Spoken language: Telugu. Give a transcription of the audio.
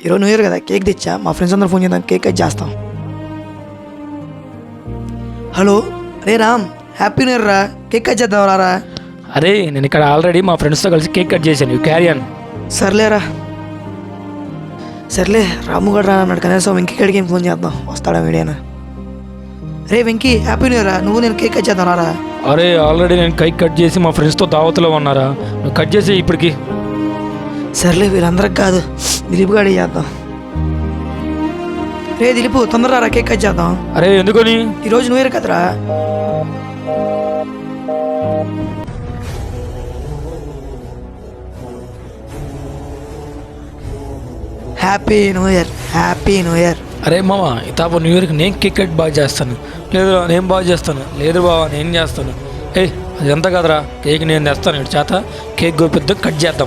ఈరోజు న్యూ ఇయర్ కదా, కేక్ తెచ్చా. మా ఫ్రెండ్స్ అందరూ ఫోన్ చేద్దాం, కేక్ కట్ చేస్తాం. హలో రే రామ్, హ్యాపీ న్యూ ఇయర్ రా. కేక్ కట్ చేద్దాం రారా. అరే నేను ఇక్కడ ఆల్రెడీ మా ఫ్రెండ్స్తో కలిసి కేక్ కట్ చేశాను, యూ క్యారీ ఆన్. సర్లేరా. సర్లే, రాము గడు రా అన్నాడు, కనీసం వెంకీగడికి ఫోన్ చేద్దాం, వస్తాడా మీడియానా. రే వెంకీ, హ్యాపీ న్యూ ఇయర్ రా. నువ్వు నేను కేక్ కట్ చేద్దాం రారా. అరే ఆల్రెడీ నేను కేక్ కట్ చేసి మా ఫ్రెండ్స్తో దావత్లో ఉన్నారా, నువ్వు కట్ చేసి ఇప్పటికి. సర్లే, వీళ్ళందరికి కాదు, దిలీప్ గాడి చేద్దాం. రే దిలీపు, తొందరరా రా, కేక్ కట్ చేద్దాం. అరే ఎందుకని? ఈరోజు న్యూ ఇయర్ కదరా. Happy new year, happy new year. అరే మామ, ఈ తాప న్యూ ఇయర్కి నేను కేక్ కట్ బాగా చేస్తాను. లేదు నేను బాగా చేస్తాను. లేదు బావా నేను చేస్తాను. ఏ అది ఎంత కదరా, కేక్ నేను తెస్తాను, ఇటు చేత కేక్ గోపిద్దాం, కట్ చేద్దాం.